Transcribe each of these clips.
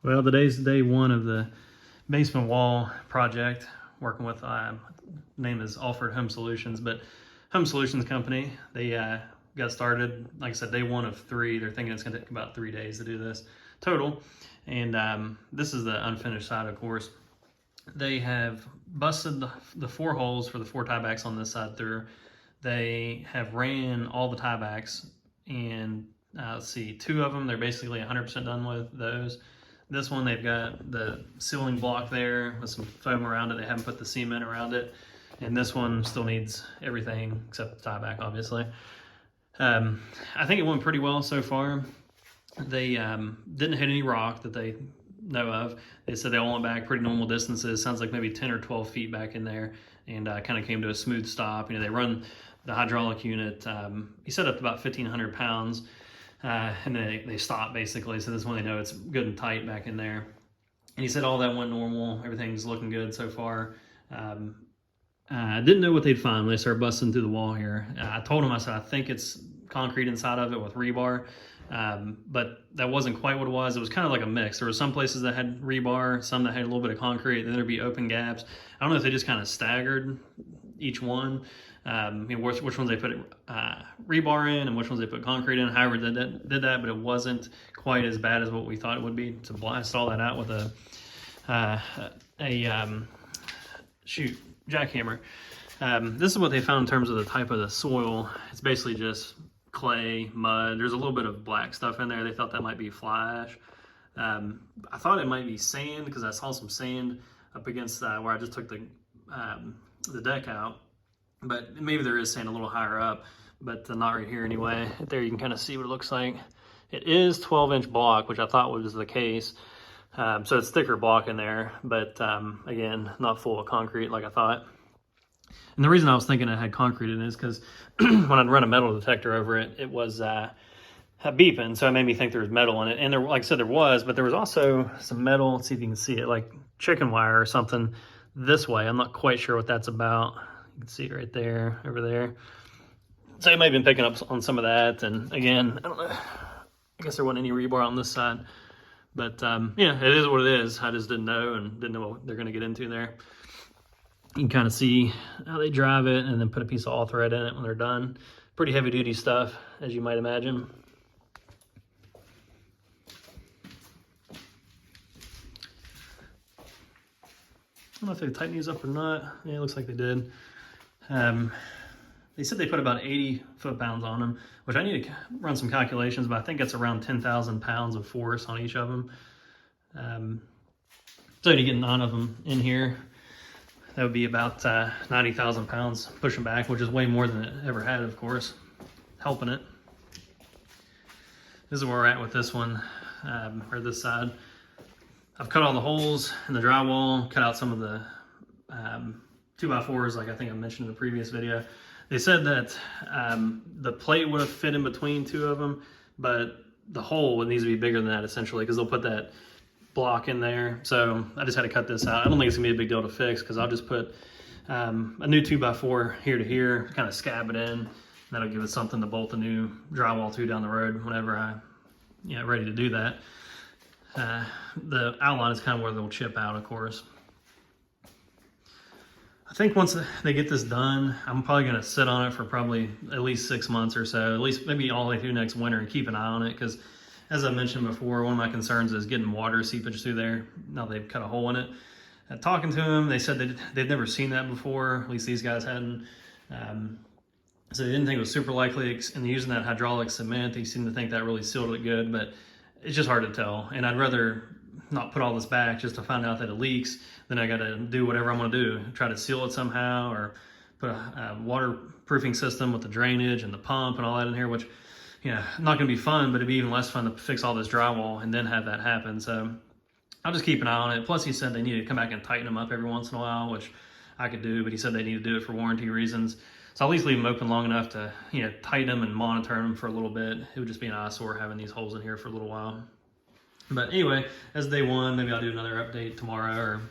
Well, today's day one of the basement wall project, working with, name is Alford Home Solutions, but Home Solutions Company. They got started, like I said, day one of three. They're thinking it's going to take about 3 days to do this total. And this is the unfinished side, of course. They have busted the 4 holes for the 4 tiebacks on this side through. They have ran all the tiebacks, and let's see, 2 of them they're basically 100% done with those. This one, they've got the ceiling block there with some foam around it. They haven't put the cement around it. And this one still needs everything except the tieback, obviously. I think it went pretty well so far. They didn't hit any rock that they know of. They said they all went back pretty normal distances. Sounds like maybe 10 or 12 feet back in there, and kind of came to a smooth stop. You know, they run the hydraulic unit. He said up to about 1,500 pounds. And they stop basically, so this is when they know it's good and tight back in there. And he said all that went normal, everything's looking good so far. I didn't know what they'd find when they started busting through the wall here. I told him, I said, I think it's concrete inside of it with rebar, but that wasn't quite what it was. It was kind of like a mix. There were some places that had rebar, some that had a little bit of concrete, then there'd be open gaps. I don't know if they just kind of staggered each one. You know, which ones they put rebar in and which ones they put concrete in. However, they did that, but it wasn't quite as bad as what we thought it would be to blast all that out with a jackhammer. This is what they found in terms of the type of the soil. It's basically just clay, mud. There's a little bit of black stuff in there. They thought that might be fly ash. I thought it might be sand because I saw some sand up against where I just took the deck out. But maybe there is sand a little higher up, but not right here anyway. There you can kind of see what it looks like. It is 12-inch block, which I thought was the case. So it's thicker block in there, but again, not full of concrete like I thought. And the reason I was thinking it had concrete in it is because when I'd run a metal detector over it, it was beeping, so it made me think there was metal in it. And there, like I said, there was, but there was also some metal. Let's see if you can see it, like chicken wire or something this way. I'm not quite sure what that's about. You can see it right there, over there. So it may have been picking up on some of that. And again, I don't know. I guess there wasn't any rebar on this side. But yeah, it is what it is. I just didn't know and didn't know what they're going to get into there. You can kind of see how they drive it and then put a piece of all thread in it when they're done. Pretty heavy duty stuff, as you might imagine. I don't know if they tightened these up or not. Yeah, it looks like they did. They said they put about 80 foot-pounds on them, which I need to run some calculations, but I think it's around 10,000 pounds of force on each of them. So to get 9 of them in here, that would be about 90,000 pounds pushing back, which is way more than it ever had, of course, helping it. This is where we're at with this one, or this side. I've cut all the holes in the drywall, cut out some of the 2x4s, like I think I mentioned in the previous video. They said that the plate would have fit in between 2 of them, but the hole would need to be bigger than that, essentially, because they'll put that block in there. So I just had to cut this out. I don't think it's gonna be a big deal to fix, because I'll just put a new 2x4 here to here, kind of scab it in. That'll give us something to bolt the new drywall to down the road whenever I'm ready to do that. The outline is kind of where they'll chip out, of course. I think once they get this done, I'm probably going to sit on it for probably at least 6 months or so, at least maybe all the way through next winter, and keep an eye on it, because as I mentioned before, one of my concerns is getting water seepage through there now they've cut a hole in it. Talking to them, they said they'd never seen that before, at least these guys hadn't. So they didn't think it was super likely, and using that hydraulic cement, they seemed to think that really sealed it good, but it's just hard to tell. And I'd rather not put all this back just to find out that it leaks, then I got to do whatever I'm going to do, try to seal it somehow, or put a waterproofing system with the drainage and the pump and all that in here, which, you know, not going to be fun, but it'd be even less fun to fix all this drywall and then have that happen. So I'll just keep an eye on it. Plus, he said they need to come back and tighten them up every once in a while, which I could do, but he said they need to do it for warranty reasons. So I'll at least leave them open long enough to, you know, tighten them and monitor them for a little bit. It would just be an eyesore having these holes in here for a little while. But anyway, as day one, maybe I'll do another update tomorrow or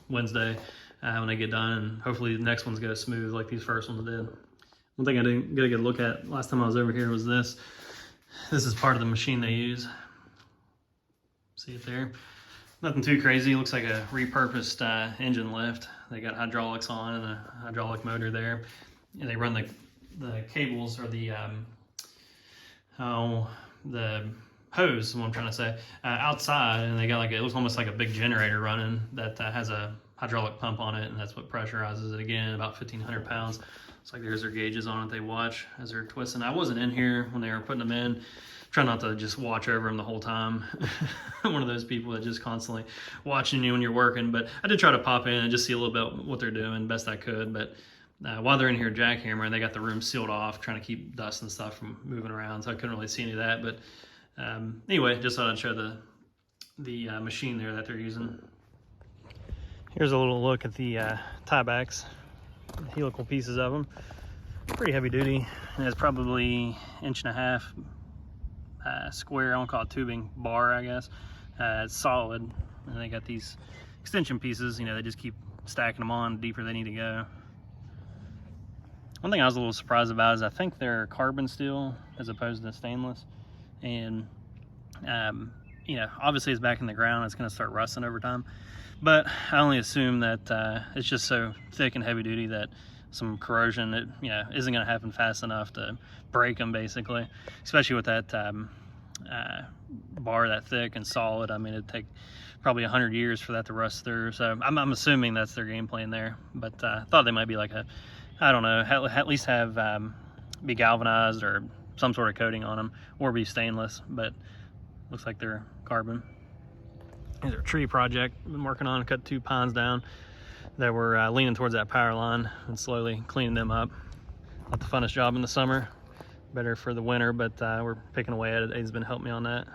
Wednesday when I get done, and hopefully the next ones go smooth like these first ones did. One thing I didn't get a good look at last time I was over here was this. This is part of the machine they use. See it there? Nothing too crazy. Looks like a repurposed engine lift. They got hydraulics on and a hydraulic motor there. And they run the cables or the hose is what I'm trying to say, outside, and they got like, it looks almost like a big generator running that has a hydraulic pump on it, and that's what pressurizes it again, about 1,500 pounds. It's like there's their gauges on it they watch as they're twisting. I wasn't in here when they were putting them in. Try not to just watch over them the whole time. One of those people that just constantly watching you when you're working, but I did try to pop in and just see a little bit what they're doing best I could. But while they're in here jackhammering, they got the room sealed off, trying to keep dust and stuff from moving around, so I couldn't really see any of that. But anyway, just thought I'd show the machine there that they're using. Here's a little look at the tiebacks, the helical pieces of them. Pretty heavy duty, and it's probably 1.5 inch square, I don't call it tubing, bar, I guess. It's solid, and they got these extension pieces, you know, they just keep stacking them on the deeper they need to go. One thing I was a little surprised about is I think they're carbon steel as opposed to stainless. And, you know, obviously it's back in the ground, it's gonna start rusting over time. But I only assume that it's just so thick and heavy duty that some corrosion, it, you know, isn't gonna happen fast enough to break them, basically. Especially with that bar that thick and solid. I mean, it'd take probably 100 years for that to rust through. So I'm assuming that's their game plan there. But I thought they might be like a, I don't know, at least have be galvanized or some sort of coating on them, or be stainless, but looks like they're carbon. Here's our tree project I've been working on. Cut 2 pines down that were leaning towards that power line and slowly cleaning them up. Not the funnest job in the summer, better for the winter, but we're picking away at it. Aiden's been helping me on that.